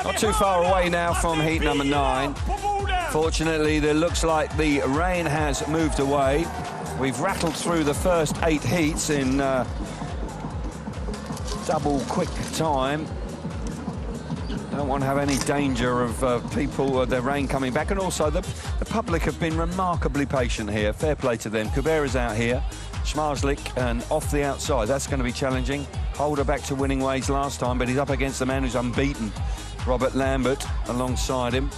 Not too far away now from heat number 9. Fortunately, it looks like the rain has moved away. We've rattled through the first 8 heats in double quick time. Don't want to have any danger of people, the rain coming back. And also, the public have been remarkably patient here. Fair play to them. Kubera's out here. Zmarzlik and off the outside. That's going to be challenging. Holder back to winning ways last time, but he's up against the man who's unbeaten. Robert Lambert alongside him.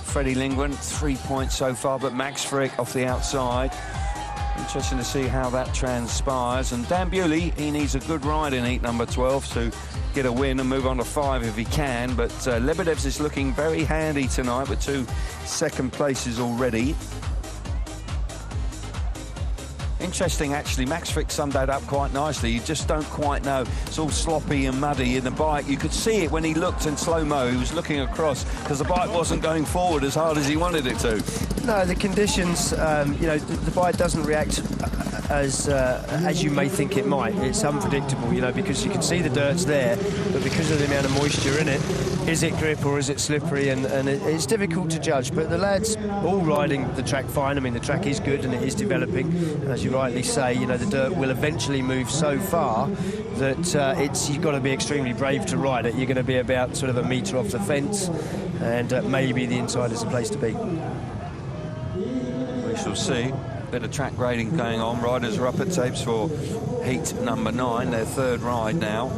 Freddie Lindgren, 3 points so far, but Max Frick off the outside. Interesting to see how that transpires. And Dan Bewley, he needs a good ride in heat number 12 to get a win and move on to 5 if he can. But Lebedev's is looking very handy tonight with 2 second places already. Interesting, actually. Max Frick summed that up quite nicely. You just don't quite know. It's all sloppy and muddy in the bike. You could see it when he looked in slow-mo. He was looking across because the bike wasn't going forward as hard as he wanted it to. No, the conditions, you know, the bike doesn't react as you may think it might. It's unpredictable, you know, because you can see the dirt's there, but because of the amount of moisture in it, is it grip or is it slippery? And it's difficult to judge. But the lads all riding the track fine. I mean, the track is good and it is developing. As you rightly say, you know, the dirt will eventually move so far that you've got to be extremely brave to ride it. You're going to be about sort of a metre off the fence, and maybe the inside is the place to be. We shall see. Bit of track grading going on. Riders are up at tapes for heat number 9, their 3rd ride now,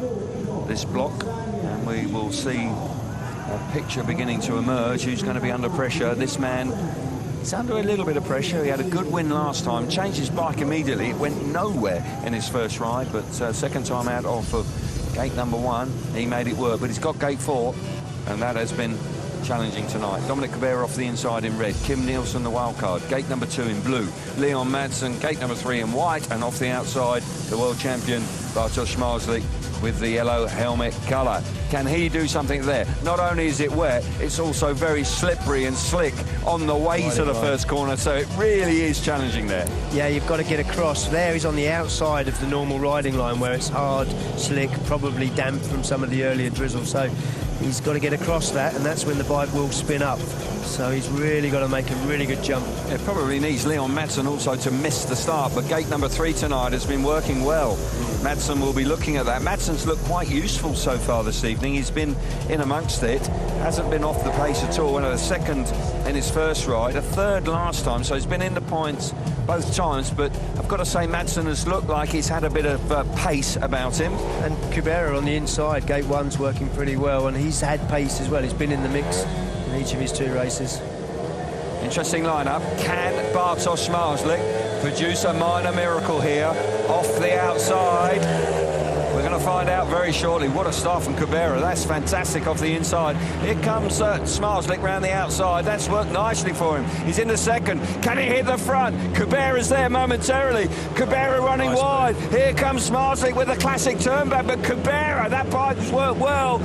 this block, and we will see a picture beginning to emerge. Who's going to be under pressure? This man is under a little bit of pressure. He had a good win last time, changed his bike immediately. It went nowhere in his first ride, but second time out off of gate number 1, he made it work. But he's got gate 4, and that has been challenging tonight. Dominic Kubera off the inside in red. Kim Nielsen, the wild card. Gate number 2 in blue. Leon Madsen, gate number 3 in white. And off the outside, the world champion, Bartosz Zmarzlik, with the yellow helmet colour. Can he do something there? Not only is it wet, it's also very slippery and slick on the way to the first corner, so it really is challenging there. Yeah, you've got to get across. There he's on the outside of the normal riding line where it's hard, slick, probably damp from some of the earlier drizzle, so he's got to get across that, and that's when the bike will spin up. So he's really got to make a really good jump. It probably needs Leon Madsen also to miss the start, but gate number 3 tonight has been working well. Madsen will be looking at that. Madsen's looked quite useful so far this evening. He's been in amongst it, hasn't been off the pace at all. Went a 2nd in his first ride, a 3rd last time, so he's been in the points both times, but I've got to say Madsen has looked like he's had a bit of pace about him. And Kubera on the inside, gate 1's working pretty well, and he's had pace as well. He's been in the mix in each of his 2 races. Interesting lineup. Can Bartosz Zmarzlik produce a minor miracle here off the outside? We're going to find out very shortly. What a start from Kubera. That's fantastic off the inside. Here comes Zmarzlik round the outside. That's worked nicely for him. He's in the 2nd. Can he hit the front? Kubera's there momentarily. Kubera running wide. Here comes Zmarzlik with a classic turn back, but Kubera, that bike's worked well.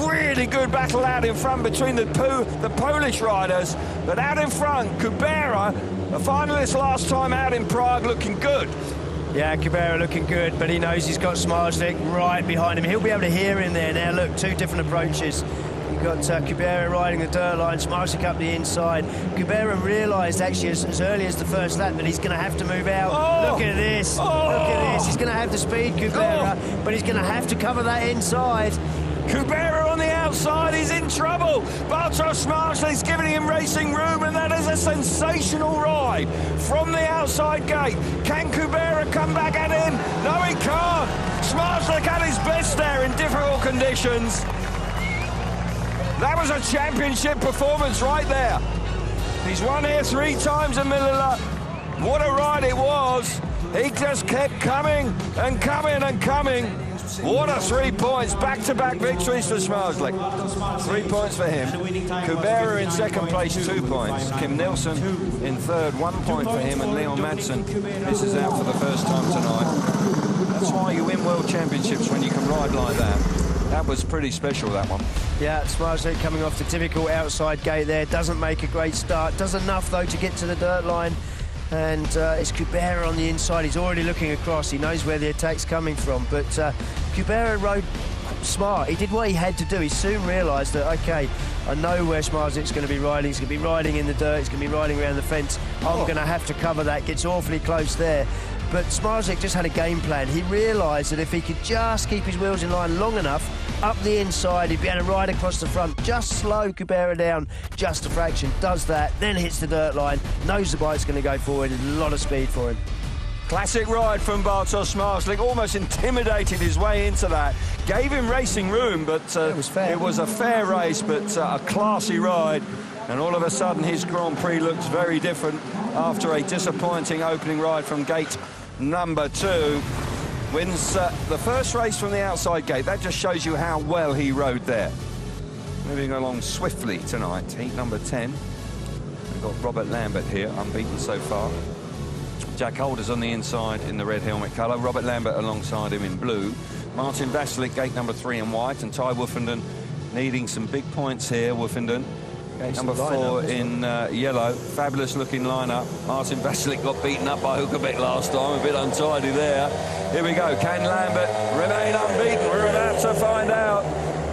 Really good battle out in front between the Polish riders. But out in front, Kubera, a finalist last time out in Prague, looking good. Yeah, Kubera looking good, but he knows he's got Zmarzlik right behind him. He'll be able to hear him there now. Look, 2 different approaches. You've got Kubera riding the dirt line, Zmarzlik up the inside. Kubera realised actually as early as the first lap that he's going to have to move out. Oh, look at this. Oh, look at this. He's going to have the speed, Kubera, but he's going to have to cover that inside. Kubera on the outside, he's in trouble. Bartosz Zmarzlik's giving him racing room, and that is a sensational ride from the outside gate. Can Kubera come back at him? No, he can't. Zmarzlik at his best there in difficult conditions. That was a championship performance right there. He's won here 3 times in Malilla. What a ride it was. He just kept coming and coming and coming. What a 3 points, back-to-back victories for Zmarzlik. 3 points for him. Kubera in 2nd place, 2 points. Kim Nielsen in 3rd, 1 point for him, and Leon Madsen misses out for the first time tonight. That's why you win world championships, when you can ride like that. That was pretty special, that one. Yeah, Zmarzlik coming off the typical outside gate there, doesn't make a great start, does enough though to get to the dirt line. And it's Kubera on the inside. He's already looking across. He knows where the attack's coming from. But Kubera rode smart. He did what he had to do. He soon realised that, OK, I know where Zmarzlik's going to be riding. He's going to be riding in the dirt. He's going to be riding around the fence. I'm going to have to cover that. Gets awfully close there. But Zmarzlik just had a game plan. He realised that if he could just keep his wheels in line long enough, up the inside, he'd be able to ride across the front, just slow Kubera down just a fraction. Does that, then hits the dirt line, knows the bike's going to go forward, a lot of speed for him. Classic ride from Bartosz Zmarzlik, almost intimidated his way into that. Gave him racing room, but it was fair. It was a fair race, but a classy ride. And all of a sudden, his Grand Prix looks very different after a disappointing opening ride from gate number 2. Wins the first race from the outside gate. That just shows you how well he rode there. Moving along swiftly tonight, heat number 10. We've got Robert Lambert here, unbeaten so far. Jack Holder's on the inside in the red helmet colour. Robert Lambert alongside him in blue. Martin Vasilic, gate number 3 in white. And Ty Woofenden needing some big points here, Woofenden. Gate number 4 in yellow. Fabulous looking lineup. Martin Vasilic got beaten up by Huckebeck last time, a bit untidy there. Here we go. Can Lambert remain unbeaten? We're about to find out.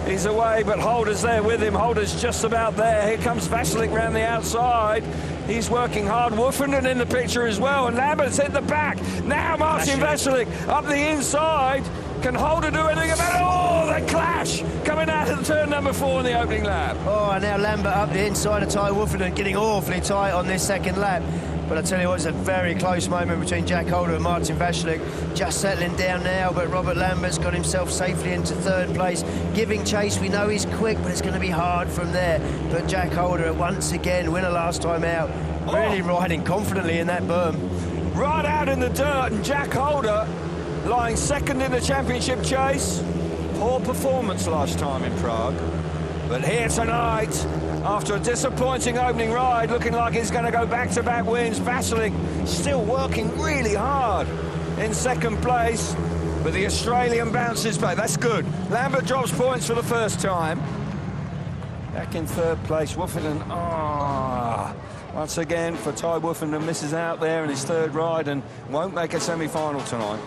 He's away, but Holder's there with him. Holder's just about there. Here comes Vasilic round the outside. He's working hard. Woofenden in the picture as well, and Lambert's hit the back. Now Martin Vasilic up the inside. Can Holder do anything about it? Oh, the clash coming out of turn number 4 in the opening lap. Oh, and now Lambert up the inside of Ty Woofenden, getting awfully tight on this second lap. But I tell you what, it's a very close moment between Jack Holder and Martin Vasilic. Just settling down now, but Robert Lambert's got himself safely into 3rd place. Giving chase, we know he's quick, but it's going to be hard from there. But Jack Holder, once again, winner last time out, really riding confidently in that berm. Right out in the dirt, and Jack Holder lying 2nd in the championship chase. Poor performance last time in Prague. But here tonight, after a disappointing opening ride, looking like he's going to go back-to-back wins. Vasilic still working really hard in 2nd place, but the Australian bounces back. That's good. Lambert drops points for the first time. Back in 3rd place, Woofenden. Once again, for Ty Woofenden, misses out there in his 3rd ride and won't make a semi-final tonight.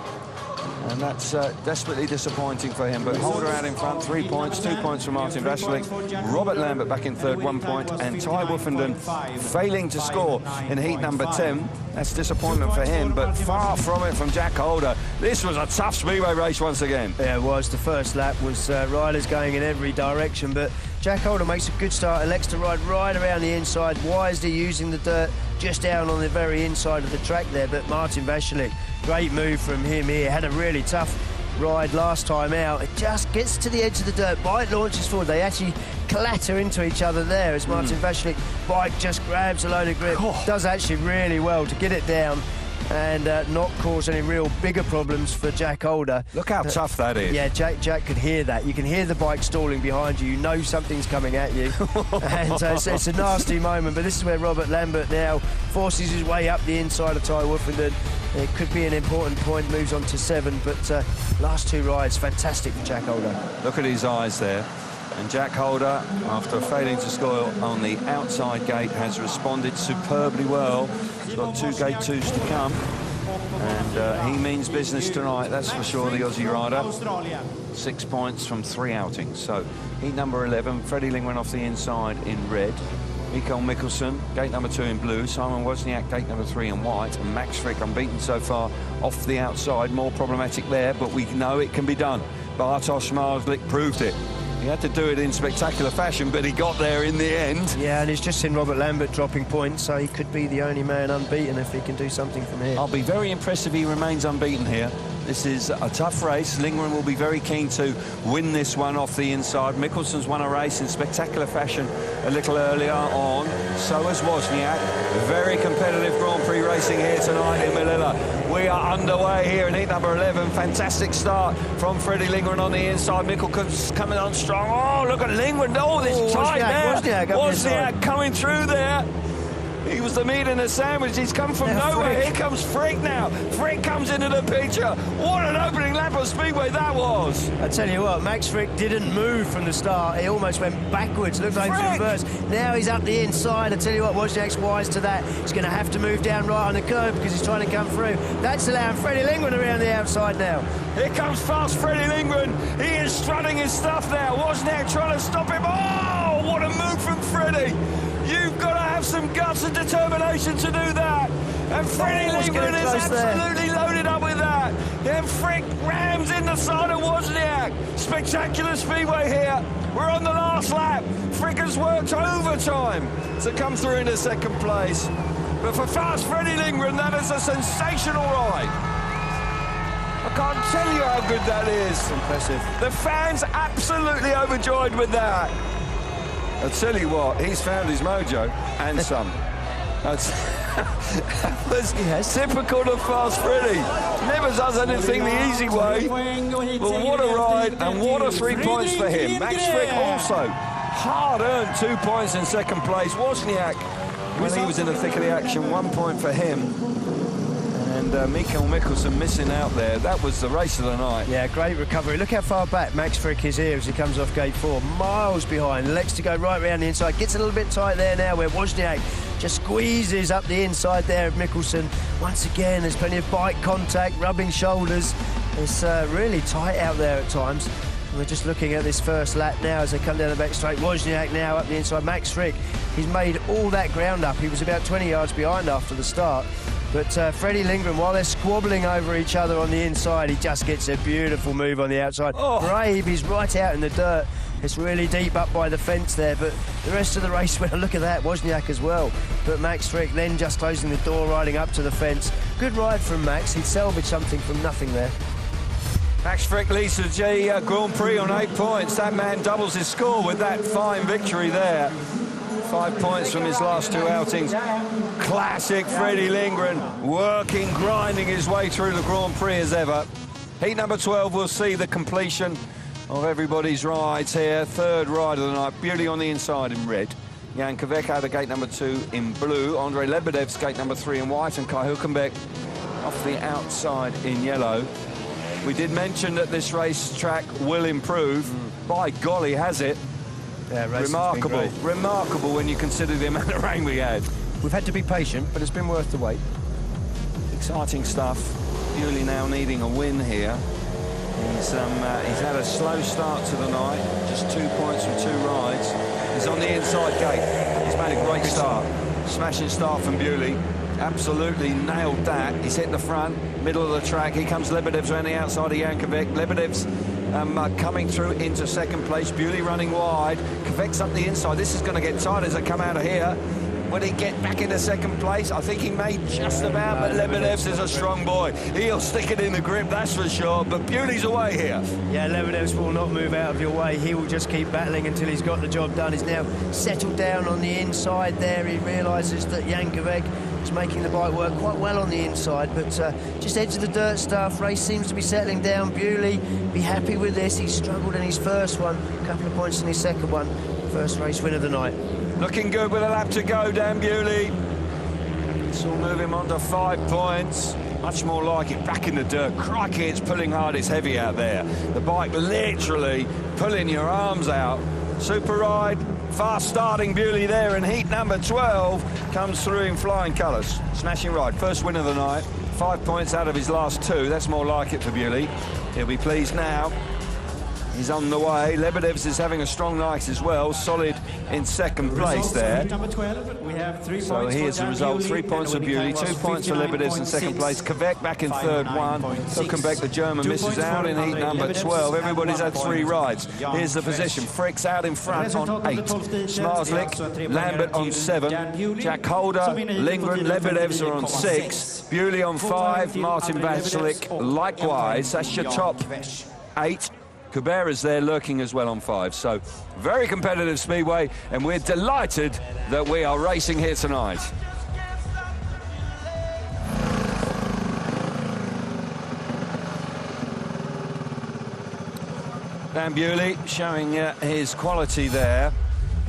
And that's desperately disappointing for him. But Holder out in front, 3 points, 2 points from Martin Vasilic. Robert Lambert back in 3rd, 1 point. And Ty Woofenden failing to score in heat number 10. That's disappointment for him, but far from it from Jack Holder. This was a tough Speedway race once again. Yeah, it was. The first lap was riders going in every direction, but Jack Holder makes a good start, elects to ride right around the inside, wisely using the dirt just down on the very inside of the track there. But Martin Vasilic, great move from him here. Had a really tough ride last time out. It just gets to the edge of the dirt. Bike launches forward. They actually clatter into each other there as Martin Vasilic bike just grabs a load of grip. Does actually really well to get it down and not cause any real bigger problems for Jack Holder. Look how tough that is. Yeah, Jack could hear that. You can hear the bike stalling behind you. You know something's coming at you. And it's a nasty moment, but this is where Robert Lambert now forces his way up the inside of Ty Woofenden. It could be an important point, moves on to 7, but last 2 rides, fantastic for Jack Holder. Look at his eyes there. And Jack Holder, after failing to score on the outside gate, has responded superbly well. He's got 2 gate 2s to come. And he means business tonight, that's for sure, the Aussie rider. 6 points from 3 outings. So, heat number 11, Freddie Ling went off the inside in red. Mikael Mikkelsen, gate number 2 in blue. Simon Wozniak, gate number 3 in white. And Max Frick, unbeaten so far, off the outside. More problematic there, but we know it can be done. Bartosz Zmarzlik proved it. He had to do it in spectacular fashion, but he got there in the end. Yeah, and he's just seen Robert Lambert dropping points, so he could be the only man unbeaten if he can do something from here. I'll be very impressed if he remains unbeaten here. This is a tough race. Lindgren will be very keen to win this one off the inside. Mikkelsen's won a race in spectacular fashion a little earlier on. So has Wozniak. Very competitive Grand Prix racing here tonight in Malilla. We are underway here in heat number 11. Fantastic start from Freddie Lindgren on the inside. Mikkelsen's coming on strong. Oh, look at Lindgren. Oh, this tight there. Wozniak coming through there. He was the meat in the sandwich. He's come from nowhere. Frick. Here comes Frick now. Frick comes into the picture. What an opening lap of Speedway that was. I tell you what, Max Frick didn't move from the start. He almost went backwards. Looked like he was reversed. Now he's up the inside. I tell you what, Wozniak's wise to that. He's going to have to move down right on the curve because he's trying to come through. That's allowing Freddie Lindgren around the outside now. Here comes fast Freddie Lindgren. He is strutting his stuff now. Wozniak trying to stop him. Oh, what a move from Freddie. You've got to have some guts and determination to do that. And Freddie Lindgren is absolutely loaded up with that. Then Frick rams in the side of Wozniak. Spectacular speedway here. We're on the last lap. Frick has worked overtime to come through into second place. But for fast Freddie Lindgren, that is a sensational ride. I can't tell you how good that is. Impressive. The fans absolutely overjoyed with that. I'll tell you what, he's found his mojo and some. That's typical of fast Freddie. Never does anything the easy way. But what a ride and what a 3 points for him. Max Frick also hard-earned 2 points in second place. Wozniak, when he was in the thick of the action, 1 point for him. And Mikael Mikkelsen missing out there. That was the race of the night. Yeah, great recovery. Look how far back Max Frick is here as he comes off gate 4. Miles behind. Elects to go right round the inside. Gets a little bit tight there now where Wozniak just squeezes up the inside there of Mikkelsen. Once again, there's plenty of bike contact, rubbing shoulders. It's really tight out there at times. We're just looking at this first lap now as they come down the back straight. Wozniak now up the inside. Max Frick, he's made all that ground up. He was about 20 yards behind after the start. But Freddie Lindgren, while they're squabbling over each other on the inside, he just gets a beautiful move on the outside. Brave, he's right out in the dirt. It's really deep up by the fence there, but the rest of the race, well, look at that, Wozniak as well. But Max Frick then just closing the door, riding up to the fence. Good ride from Max. He'd salvaged something from nothing there. Max Frick leads the Grand Prix on 8 points. That man doubles his score with that fine victory there. 5 points from his last 2 outings. Classic Freddie Lindgren, working, grinding his way through the Grand Prix as ever. Heat number 12 will see the completion of everybody's rides here. Third ride of the night, Beauty on the inside in red. Jan Kvek out of gate number 2 in blue. Andrei Lebedev's gate number 3 in white. And Kai Hülkenberg off the outside in yellow. We did mention that this racetrack will improve. By golly, has it. Yeah, remarkable, remarkable when you consider the amount of rain we had. We've had to be patient, but it's been worth the wait. Exciting stuff. Bewley now needing a win here. He's had a slow start to the night, just 2 points from 2 rides. He's on the inside gate. He's made a great start. Smashing start from Bewley. Absolutely nailed that. He's hit the front, middle of the track. Here comes Lebedev's around the outside of Jan Kvek. Lebedev's coming through into second place. Bewley running wide. Kvek's up the inside. This is going to get tight as they come out of here. Will he get back into second place? I think he may just about, but Lebedev's is a strong boy. He'll stick it in the grip, that's for sure, but Bewley's away here. Yeah, Lebedev's will not move out of your way. He will just keep battling until he's got the job done. He's now settled down on the inside there. He realises that Jan Kvek is making the bike work quite well on the inside, but just edge of the dirt stuff. Race seems to be settling down. Bewley, be happy with this. He struggled in his first one, a couple of points in his second one. First race win of the night. Looking good with a lap to go, Dan Bewley. This will move him on to 5 points. Much more like it, back in the dirt. Crikey, it's pulling hard, it's heavy out there. The bike literally pulling your arms out. Super ride, fast starting Bewley there in heat number 12. Comes through in flying colours. Smashing ride, first win of the night. 5 points out of his last 2, that's more like it for Bewley. He'll be pleased now. He's on the way. Lebedev's is having a strong night as well. Solid in second place there. So here's the result. 3 points for Bewley, 2 points for Lebedev's in second place. Kvek back in third, 1. Hülkenberg, the German, misses out in heat number 12. Everybody's had 3 rides. Here's the position. Frick's out in front on 8. Zmarzlik, Lambert on 7. Jack Holder, Lindgren, Lebedev's are on 6. Bewley on 5. Martin Vasilik likewise. That's your top 8. Kubera's there lurking as well on 5. So very competitive speedway, and we're delighted that we are racing here tonight. Dan Bewley showing his quality there.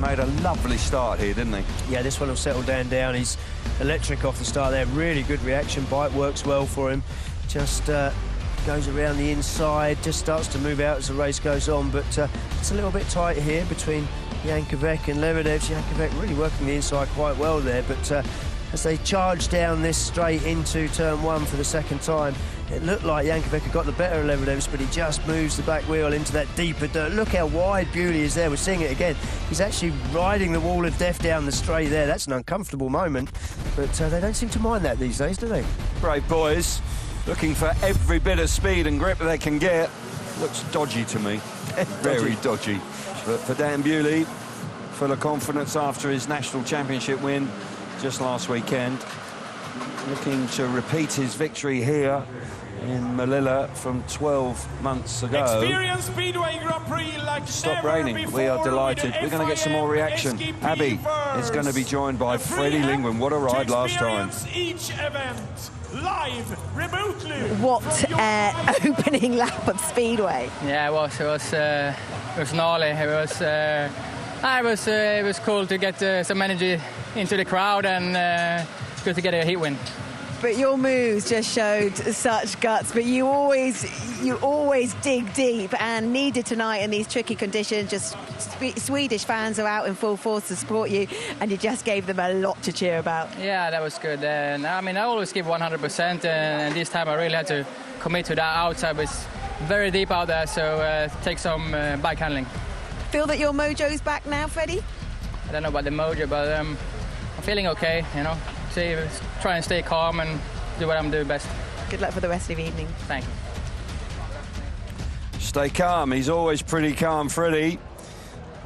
made a lovely start here, didn't he? Yeah, this one will settle down. He's electric off the start there. Really good reaction. Bike works well for him. Just goes around the inside, just starts to move out as the race goes on, but it's a little bit tight here between Jankovic and Lebedev. Jankovic really working the inside quite well there, but as they charge down this straight into turn one for the second time, it looked like Jankovic had got the better of Lebedev, but he just moves the back wheel into that deeper dirt. Look how wide Bewley is there. We're seeing it again. He's actually riding the wall of death down the straight there. That's an uncomfortable moment, but they don't seem to mind that these days, do they? Brave boys, looking for every bit of speed and grip they can get. Looks dodgy to me. Very dodgy. But for Dan Bewley, full of confidence after his national championship win just last weekend. Looking to repeat his victory here in Malilla from 12 months ago. Experience Speedway Grand Prix like Stop never raining. before We are delighted. with We're going to get some more reaction. SGP Abby first. is going to be joined by Freddie Lindgren. What a ride last time. Experience each event live, remotely. What opening lap of Speedway. Yeah, it was gnarly. It was cool to get some energy into the crowd, and it's good to get a heat win. But your moves just showed such guts, but you always dig deep, and needed tonight in these tricky conditions. Just Swedish fans are out in full force to support you, and you just gave them a lot to cheer about. Yeah, that was good. And I mean, I always give 100%, and this time I really had to commit to that outside. It's very deep out there, so take some bike handling. Feel that your mojo's back now, Freddie? I don't know about the mojo, but I'm feeling okay, you know. Try and stay calm and do what I'm doing best. Good luck for the rest of the evening. Thank you. Stay calm. He's always pretty calm, Freddie.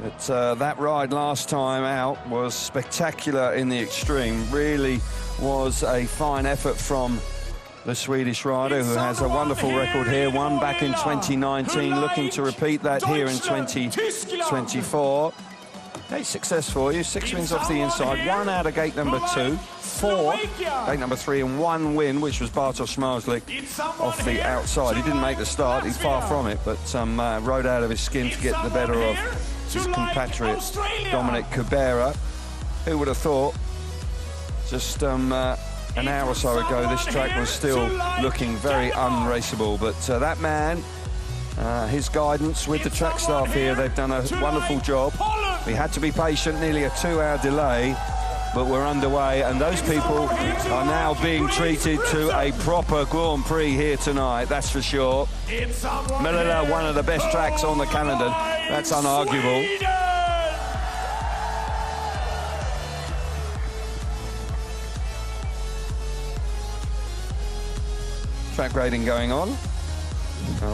But that ride last time out was spectacular in the extreme. Really was a fine effort from the Swedish rider, who has a wonderful record here. Won back in 2019, looking to repeat that here in 2024. Hey, success for you. 6 wins off the inside, 1 out of gate number 2, 4 gate number 3, and 1 win, which was Bartosz Zmarzlik off the outside. He didn't make the start, he's far from it, but rode out of his skin to get the better of his compatriot Dominic Kubera. Who would have thought just an hour or so ago this track was still looking very unraceable, but that man, his guidance with the track staff here, they've done a wonderful job. We had to be patient, nearly a 2-hour delay, but we're underway, and those people are now being treated to a proper Grand Prix here tonight, that's for sure. Malilla, one of the best tracks on the calendar, that's unarguable. Track grading going on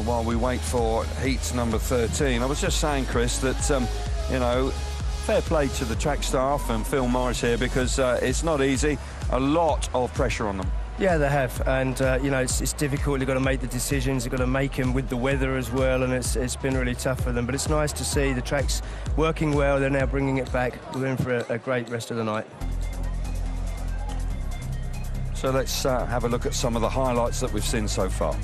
while we wait for heat number 13. I was just saying, Chris, that you know, fair play to the track staff and Phil Morris here, because it's not easy. A lot of pressure on them. Yeah, they have, and you know, it's difficult. They've got to make the decisions. They've got to make them with the weather as well, and it's been really tough for them. But it's nice to see the track's working well. They're now bringing it back. We're in for a great rest of the night. So let's have a look at some of the highlights that we've seen so far.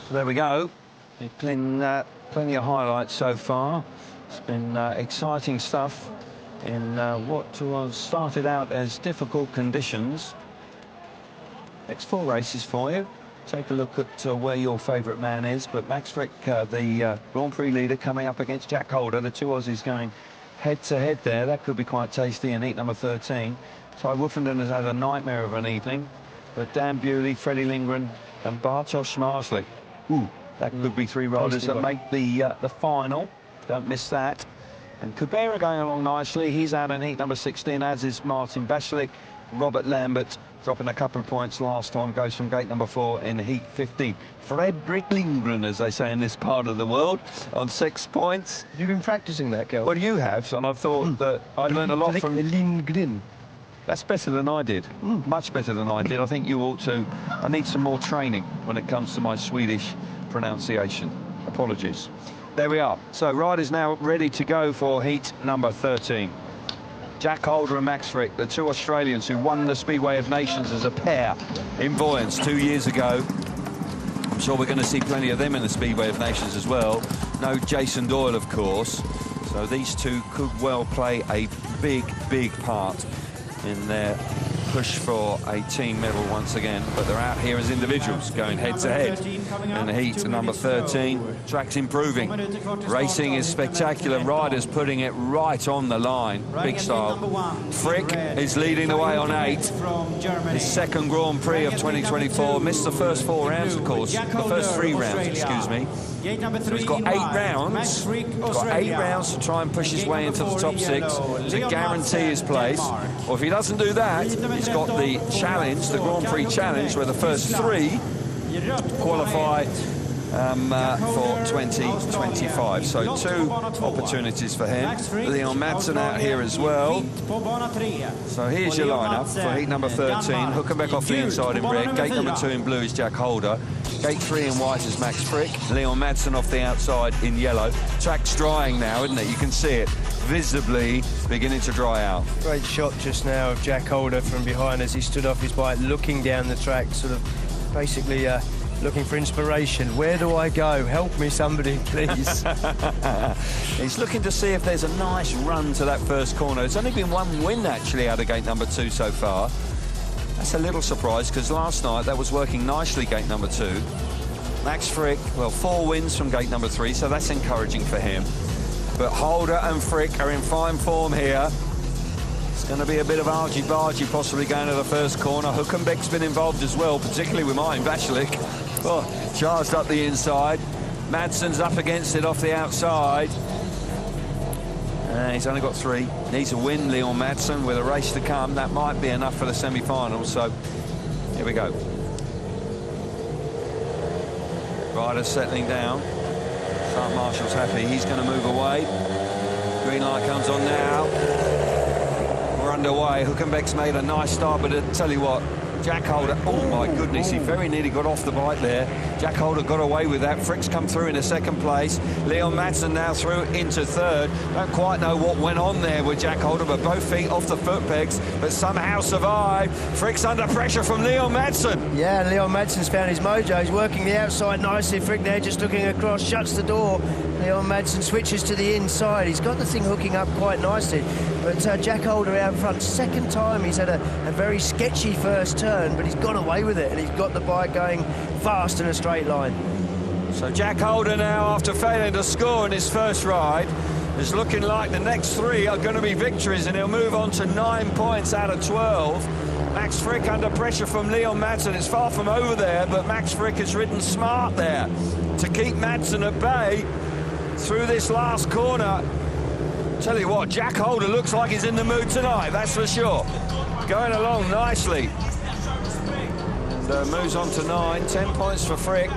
So there we go. It's been plenty of highlights so far. It's been exciting stuff in what was started out as difficult conditions. Next 4 races for you. Take a look at where your favourite man is. But Max Frick, the Grand Prix leader, coming up against Jack Holder. The 2 Aussies going head-to-head there. That could be quite tasty in heat number 13. Ty Woofenden has had a nightmare of an evening. But Dan Bewley, Freddie Lindgren, and Bartosz Zmarzlik. That could be 3 riders that make the final. Don't miss that. And Kubera going along nicely. He's out in heat number 16, as is Martin Basalik. Robert Lambert dropping a couple of points last time, goes from gate number 4 in heat 15. Fredrik Lindgren, as they say in this part of the world, on 6 points. You've been practicing that, Kel? Well, you have, and I thought that I learned a lot from Lindgren. That's better than I did. Much better than I did. I think you ought to. I need some more training when it comes to my Swedish pronunciation. Apologies. There we are. So riders now ready to go for heat number 13. Jack Holder and Max Frick, the 2 Australians who won the Speedway of Nations as a pair in Boyens 2 years ago. I'm sure we're going to see plenty of them in the Speedway of Nations as well. No Jason Doyle, of course. So these two could well play a big part in their push for a team medal once again, but they're out here as individuals going head-to-head in the heat number 13. Track's improving. Racing is spectacular. Riders putting it right on the line. Big style. Frick is leading the way on 8. His second Grand Prix of 2024. Missed the first 4 rounds, of course. The first 3 rounds, excuse me. So he's got 8 rounds. He's got 8 rounds to try and push his way into the top 6 to guarantee his place. Or if he doesn't do that, he's got the challenge, the Grand Prix challenge, where the first 3 qualify for 2025. So 2 opportunities for him. Leon Madsen out here as well. So here's your lineup for heat number 13. Hülkenberg off the inside in red. Gate number 2 in blue is Jack Holder. Gate 3 in white is Max Frick. Leon Madsen off the outside in yellow. Track's drying now, isn't it? You can see it visibly beginning to dry out. Great shot just now of Jack Holder from behind as he stood off his bike, looking down the track, sort of basically looking for inspiration. Where do I go? Help me, somebody, please. He's looking to see if there's a nice run to that first corner. There's only been 1 win, actually, out of gate number 2 so far. That's a little surprise, because last night that was working nicely, gate number 2. Max Frick, well, 4 wins from gate number 3, so that's encouraging for him. But Holder and Frick are in fine form here. It's going to be a bit of argy-bargy possibly going to the first corner. Hülkenberg's been involved as well, particularly with Martin Basalik. Oh, charged up the inside. Madsen's up against it off the outside. He's only got 3. Needs a win, Leon Madsen, with a race to come. That might be enough for the semi-finals, so here we go. Riders settling down. Sergeant Marshall's happy. He's going to move away. Green light comes on now. We're underway. Hülkenberg's made a nice start, but I tell you what, Jack Holder, oh my goodness, he very nearly got off the bike there. Jack Holder got away with that. Frick's come through into 2nd place. Leon Madsen now through into 3rd. Don't quite know what went on there with Jack Holder, but both feet off the foot pegs, but somehow survived. Frick's under pressure from Leon Madsen. Yeah, Leon Madsen's found his mojo. He's working the outside nicely. Frick there just looking across, shuts the door. Leon Madsen switches to the inside. He's got the thing hooking up quite nicely. But Jack Holder out front, 2nd time. He's had a very sketchy first turn, but he's got away with it, and he's got the bike going fast in a straight line. So Jack Holder now, after failing to score in his first ride, is looking like the next 3 are going to be victories, and he'll move on to 9 points out of 12. Max Frick under pressure from Leon Madsen. It's far from over there, but Max Frick has ridden smart there to keep Madsen at bay through this last corner. Tell you what, Jack Holder looks like he's in the mood tonight, that's for sure. Going along nicely. So moves on to 9, 10 points for Frick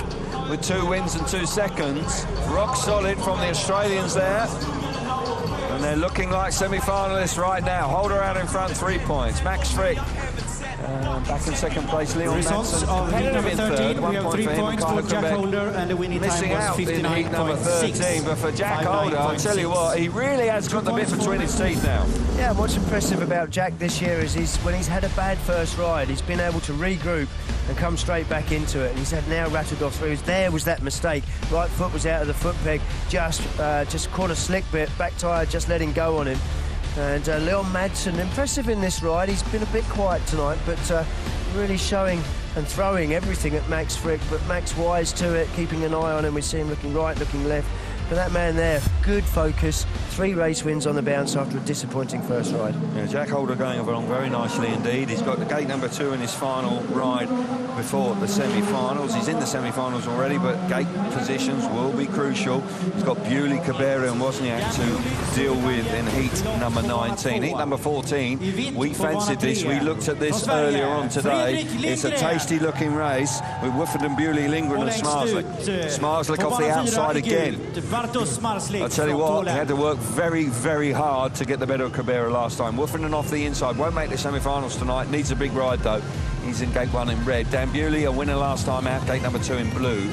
with 2 wins and 2 seconds. Rock solid from the Australians there. And they're looking like semi-finalists right now. Holder out in front, 3 points. Max Frick back in 2nd place. Leon Results Madsen, of heat number 13, we have 3 for points for Jack Holder, and the winning time was 59.6. But for Jack Holder, I'll tell you what, he really has got the bit between his teeth now. Yeah, what's impressive about Jack this year is when he's had a bad first ride, he's been able to regroup and come straight back into it. And he's had now rattled off through. There was that mistake. Right foot was out of the foot peg, just caught a slick bit, back tyre just letting go on him. And Leon Madsen, impressive in this ride. He's been a bit quiet tonight, but really showing and throwing everything at Max Frick. But Max wise to it, keeping an eye on him. We see him looking right, looking left. but that man there, good focus, 3 race wins on the bounce after a disappointing first ride. Yeah, Jack Holder going along very nicely indeed. He's got the gate number 2 in his final ride before the semi-finals. He's in the semi-finals already, but gate positions will be crucial. He's got Bewley, Cabrera and Wozniak to deal with in heat number 19. Heat number 14, we fancied this. We looked at this earlier on today. It's a tasty-looking race with Wooford, Bewley, Lindgren and Zmarzlik. Zmarzlik off the outside again. I tell you what, he had to work very, very hard to get the better of Cabrera last time. Wooford off the inside, won't make the semi-finals tonight. Needs a big ride though. He's in gate 1 in red. Dan Bewley, a winner last time out, gate number 2 in blue.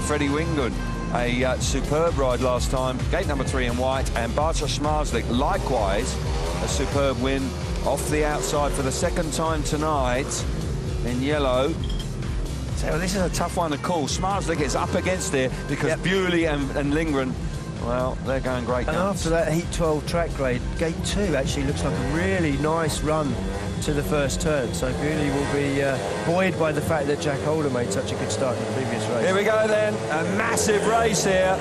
Freddie Wingard, a superb ride last time, gate number 3 in white. And Bartosz Zmarzlik, likewise, a superb win off the outside for the second time tonight in yellow. So this is a tough one to call. Zmarzlik is up against it because Bewley and Lindgren, well, they're going great guns. And after that heat 12 track grade, gate 2 actually looks like a really nice run to the first turn. So Bewley will be buoyed by the fact that Jack Holder made such a good start in the previous race. Here we go then, a massive race here.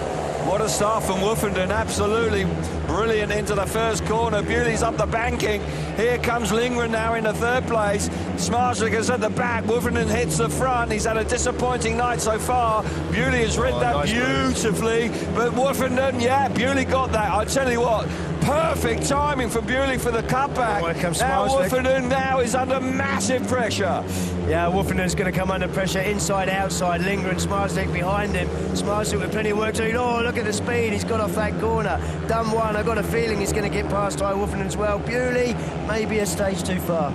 What a start from Woofenden, absolutely brilliant into the first corner. Bewley's up the banking. Here comes Lindgren now in the 3rd place. Zmarzlik is at the back. Woofenden hits the front. He's had a disappointing night so far. Bewley has read that nice beautifully. But Woofenden, yeah, Bewley got that. I tell you what, perfect timing for Bewley for the cutback. Now Woofenden now is under massive pressure. Yeah, Woofenden's going to come under pressure, inside, outside. Lindgren, Zmarzlik behind him. Zmarzlik with plenty of work to do. Oh, look at the speed he's got off that corner. Done one. I've got a feeling he's going to get past Ty Woofenden as well. Bewley, maybe a stage too far.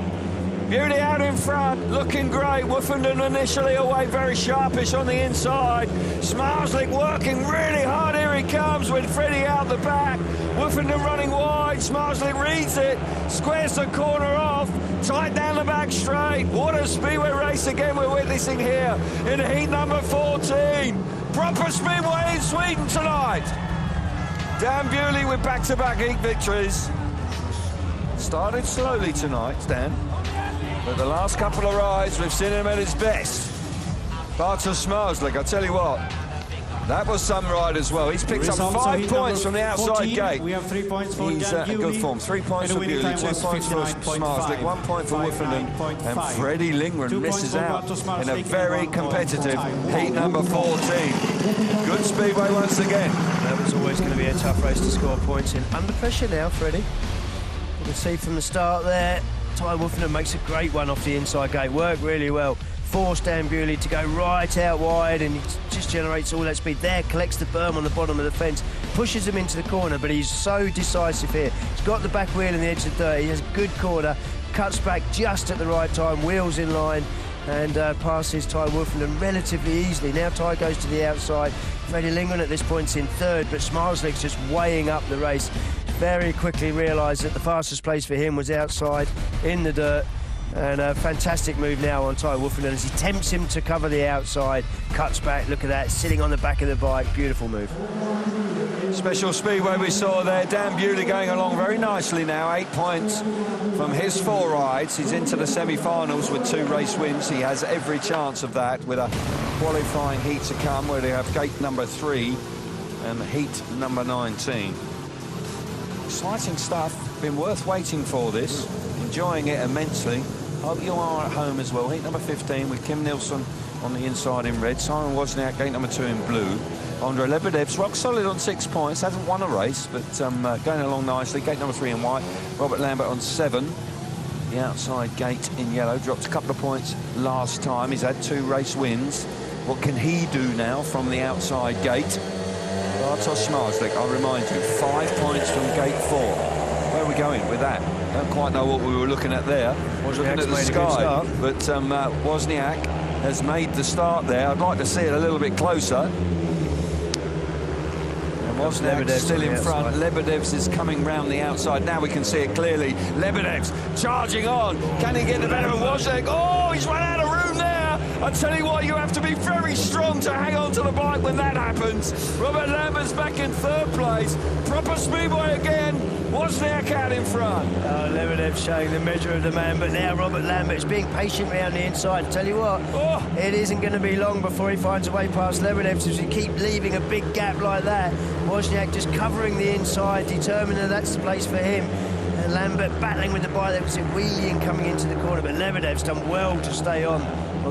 Bewley out in front, looking great. Woofenden initially away, very sharpish on the inside. Zmarzlik working really hard. Here he comes with Freddie out the back. Woofenden running wide. Zmarzlik reads it, squares the corner off, tight down the back straight. What a speedway race again we're witnessing here in heat number 14. Proper speedway in Sweden tonight. Dan Bewley with back-to-back heat victories. Started slowly tonight, Dan. But the last couple of rides, we've seen him at his best. Bartosz Zmarzlik, I tell you what, that was some ride as well. He's picked up 5 points from the outside gate. We have 3 points for He's in good form. 3 points for Bewley, 2 points for Zmarzlik, 1 point for Woofenden, and Freddie Lindgren misses out in a very competitive heat number 14. Good speedway once again. That was always going to be a tough race to score points in. Under pressure now, Freddie. You can see from the start there, Ty Woofenden makes a great one off the inside gate. Worked really well. Forced Dan Bewley to go right out wide, and he just generates all that speed there, collects the berm on the bottom of the fence, pushes him into the corner, but he's so decisive here. He's got the back wheel in the edge of the dirt. He has a good corner, cuts back just at the right time, wheels in line, and passes Ty Woofenden relatively easily. Now Ty goes to the outside. Freddie Lindgren at this point's in 3rd, but Zmarzlik's just weighing up the race. Very quickly realised that the fastest place for him was outside in the dirt. And a fantastic move now on Ty Woofenden as he tempts him to cover the outside, cuts back, look at that, sitting on the back of the bike, beautiful move. Special speedway we saw there, Dan Bewley going along very nicely now, 8 points from his 4 rides. He's into the semi-finals with 2 race wins. He has every chance of that with a qualifying heat to come where they have gate number 3 and heat number 19. Exciting stuff, been worth waiting for this, enjoying it immensely. Hope you are at home as well. Heat number 15 with Kim Nilsson on the inside in red. Simon Wozniak, gate number 2 in blue. Andrei Lebedev's rock solid on 6 points. Hasn't won a race, but going along nicely. Gate number 3 in white. Robert Lambert on 7. The outside gate in yellow. Dropped a couple of points last time. He's had 2 race wins. What can he do now from the outside gate? Bartosz Zmarzlik, I'll remind you, 5 points from gate 4. Where are we going with that? Don't quite know what we were looking at there. Looking at the sky, but Wozniak has made the start there. I'd like to see it a little bit closer. And Wozniak's still in front. Lebedev's is coming round the outside. Now we can see it clearly. Lebedev's charging on. Can he get the better of Wozniak? Oh, he's run out of room there. I tell you what, you have to be very strong to hang on to the bike when that happens. Robert Lambert's back in 3rd place. Proper speedway again. Wozniak out in front. Lebedev showing the measure of the man, but now Robert Lambert's being patient around the inside. Tell you what, it isn't going to be long before he finds a way past Lebedev, so if you keep leaving a big gap like that, Wozniak just covering the inside, determined that that's the place for him. And Lambert battling with the bike. There was a wheelie coming into the corner, but Lebedev's done well to stay on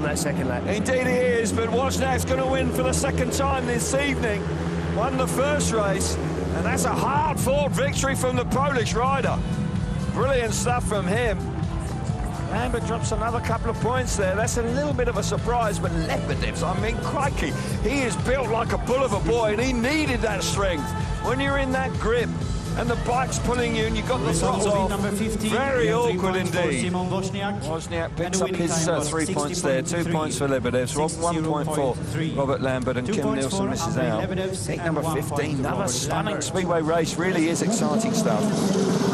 that second lap. Indeed he is, but Wozniak's going to win for the second time this evening. Won the first race, and that's a hard-fought victory from the Polish rider. Brilliant stuff from him. Lambert drops another couple of points there. That's a little bit of a surprise, but Lebedev's, I mean, crikey, he is built like a bull of a boy, and he needed that strength. When you're in that grip, and the bike's pulling you and you've got the throttle off. Very awkward indeed. Wozniak picks up his 3 points there, 2 points for Lebedev, 1 point for Robert Lambert, and Kim Nielsen misses out. Gate number 15, another stunning speedway race, really is exciting stuff.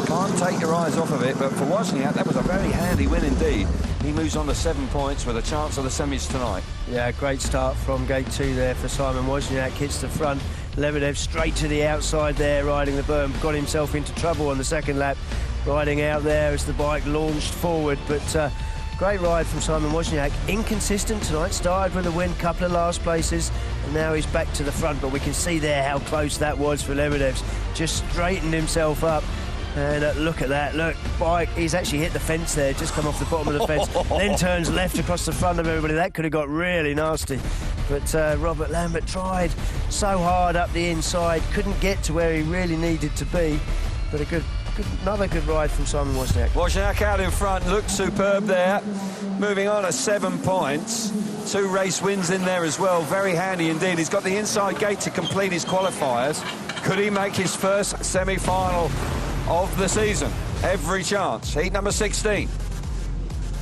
Can't take your eyes off of it, but for Wozniak, that was a very handy win indeed. He moves on to 7 points with a chance of the semis tonight. Yeah, great start from gate 2 there for Simon Wozniak, hits the front. Lebedev straight to the outside there, riding the berm, got himself into trouble on the second lap, riding out there as the bike launched forward, but great ride from Simon Wozniak. Inconsistent tonight, started with a win, couple of last places, and now he's back to the front, but we can see there how close that was for Lebedev. Just straightened himself up. And look at that, look, bike, he's actually hit the fence there, just come off the bottom of the fence, then turns left across the front of everybody. That could have got really nasty. But Robert Lambert tried so hard up the inside, couldn't get to where he really needed to be. But another good ride from Simon Wozniak. Wozniak out in front, looked superb there. Moving on to 7 points. 2 race wins in there as well, very handy indeed. He's got the inside gate to complete his qualifiers. Could he make his first semi-final of the season? Every chance. Heat number 16.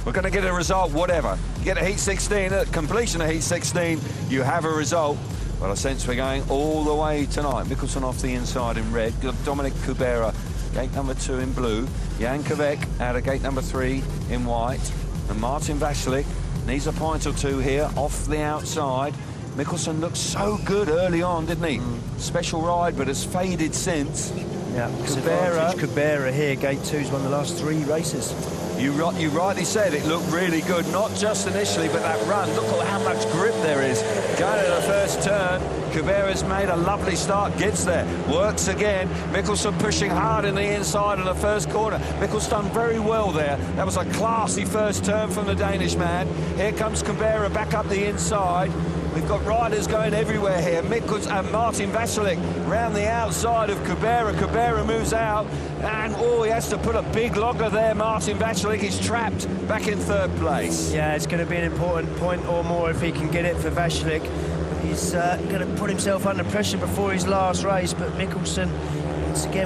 We're going to get a result, whatever. Get a heat 16, at completion of heat 16, you have a result. But I sense we're going all the way tonight. Mickelson off the inside in red. Got Dominic Kubera, gate number 2 in blue. Jan Kovac out of gate number 3 in white. And Martin Vashlik needs a point or 2 here off the outside. Mickelson looked so good early on, didn't he? Special ride, but has faded since. Yeah, Kubera here, gate 2's won the last 3 races. You rightly said it looked really good, not just initially, but that run. Look at how much grip there is. Going to the first turn, Kubera's made a lovely start, gets there, works again. Mickelson pushing hard in the inside of the first corner. Mickelson done very well there. That was a classy first turn from the Danish man. Here comes Kubera back up the inside. We've got riders going everywhere here. Mickelson and Martin Vashlik round the outside of Kubera. Kubera moves out, and he has to put a big logger there. Martin Vashlik is trapped back in 3rd place. Yeah, it's going to be an important point or more if he can get it for Vashlik. He's going to put himself under pressure before his last race, but Mickelson,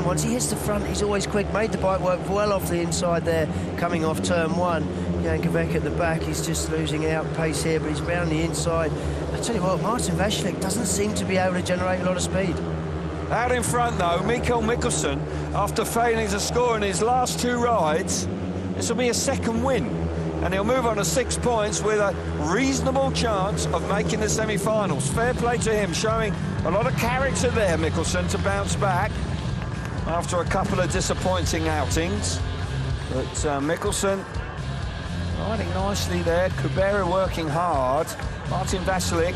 once he hits the front, he's always quick. Made the bike work well off the inside there, coming off turn 1. Jan Kovac at the back, he's just losing out pace here, but he's round the inside. I tell you what, Martin Vashlik doesn't seem to be able to generate a lot of speed. Out in front, though, Mikael Mickelson, after failing to score in his last 2 rides, this will be a 2nd win. And he'll move on to 6 points with a reasonable chance of making the semi-finals. Fair play to him, showing a lot of character there, Mickelson, to bounce back after a couple of disappointing outings. But Mickelson riding nicely there. Kubera working hard. Martin Vashlik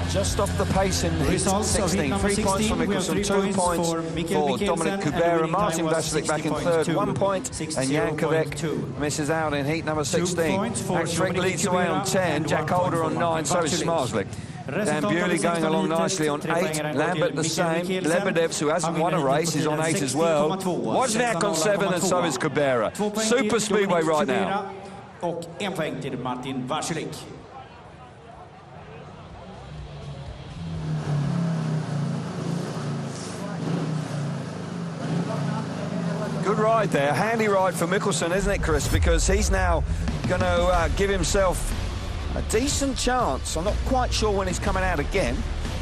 just off the pace in heat 16. 3 points for Mickelson, 2 points for Dominic Kubera. Martin Vashlik back in 3rd, 1 point, and Jan Kovac misses out in heat number 16. Max Frick leads away on 10, Jack Holder on 9, so is Zmarzlik. Dan Bewley going along nicely on 8, Lambert the same, Lebedev, who hasn't won a race, is on 8 as well. Wozniak on 7, and so is Kubera. Super speedway right now. Och 1 poäng till Martin Vashlik. Good ride there, handy ride for Mickelson, isn't it, Chris? Because he's now going to give himself a decent chance. I'm not quite sure when he's coming out again.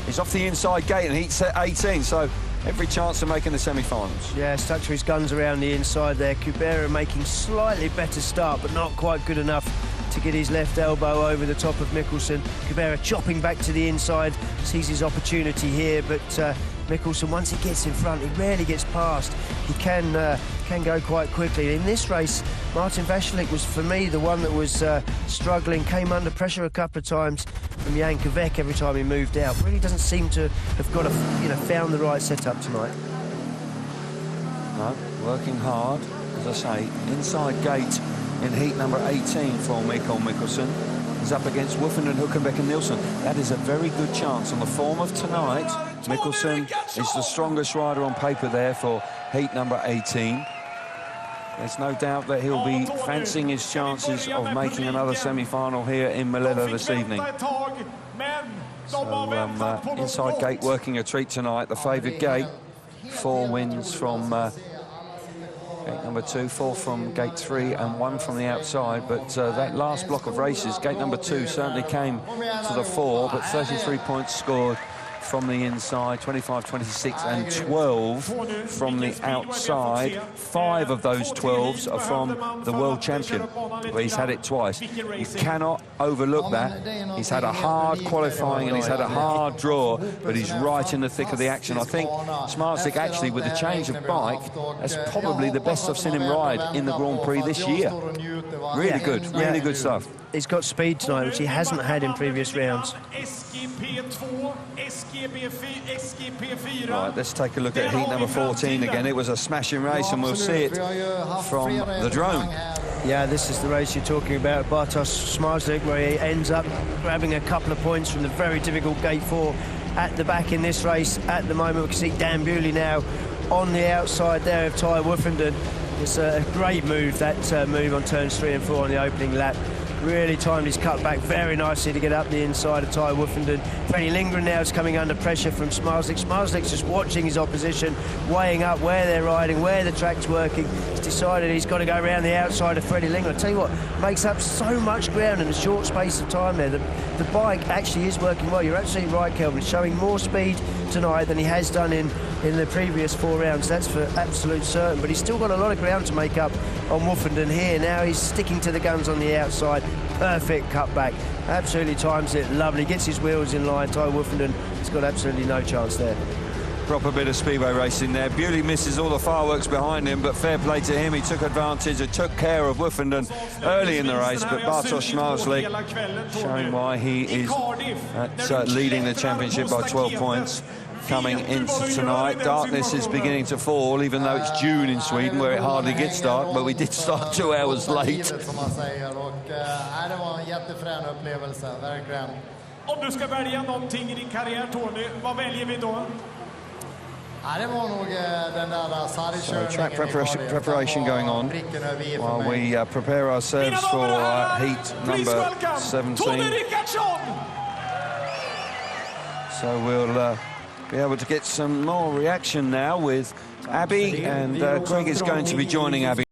He's off the inside gate and heat 18, so every chance of making the semi-finals. Yeah, stuck to his guns around the inside there. Kubera making slightly better start, but not quite good enough to get his left elbow over the top of Mickelson. Kubera chopping back to the inside, sees his opportunity here, but Mikkelsen, once he gets in front, he rarely gets past. He can go quite quickly. In this race, Martin Vasilek was, for me, the one that was struggling, came under pressure a couple of times from Jan Kvek every time he moved out. Really doesn't seem to have got found the right setup tonight. No, working hard, as I say, inside gate in heat number 18 for Mikkel Mikkelsen. He's up against Woofenden, Hülkenberg and Nielsen. That is a very good chance. On the form of tonight, Mikkelsen is the strongest rider on paper there for heat number 18. There's no doubt that he'll be fancying his chances of making another semi-final here in Malilla this evening. So inside gate working a treat tonight. The favoured gate, 4 wins from gate number 2, 4 from gate 3 and 1 from the outside, but that last block of races, gate number 2 certainly came to the fore, but 33 points scored from the inside, 25, 26 and 12 from the outside. 5 of those 12s are from the world champion, where he's had it twice. You cannot overlook that. He's had a hard qualifying and he's had a hard draw, but he's right in the thick of the action. I think Zmarzlik, actually, with the change of bike, that's probably the best I've seen him ride in the Grand Prix this year. Really good, really good stuff. He's got speed tonight, which he hasn't had in previous rounds. Right, let's take a look at heat number 14 again. It was a smashing race, and we'll see it from the drone. Yeah, this is the race you're talking about, Bartosz Zmarzlik, where he ends up grabbing a couple of points from the very difficult gate 4 at the back in this race. At the moment, we can see Dan Bewley now on the outside there of Ty Woofenden. It's a great move, that move on turns 3 and 4 on the opening lap. Really timed his cut back very nicely to get up the inside of Ty Woofenden. Freddie Lindgren now is coming under pressure from Zmarzlik. Zmarzlik's just watching his opposition, weighing up where they're riding, where the track's working. He's decided he's got to go around the outside of Freddie Lindgren. I tell you what, makes up so much ground in a short space of time there. The bike actually is working well. You're absolutely right, Kelvin. It's showing more speed tonight than he has done in the previous 4 rounds. That's for absolute certain. But he's still got a lot of ground to make up on Woofenden here. Now he's sticking to the guns on the outside. Perfect cutback. Absolutely times it. Lovely. Gets his wheels in line. Ty Woofenden has got absolutely no chance there. Proper bit of speedway racing there. Bewley misses all the fireworks behind him, but fair play to him. He took advantage and took care of Woofenden early in the race, but Bartosz Zmarzlik showing why he is leading the championship by 12 points. Coming into tonight, darkness is beginning to fall, even though it's June in Sweden, where it hardly gets dark, but we did start 2 hours late. Om du ska välja någonting i din karriär, Tony, vad väljer vi då? So track preparation going on while we prepare ourselves for heat number 17. So we'll be able to get some more reaction now with Abby, and Greg is going to be joining Abby.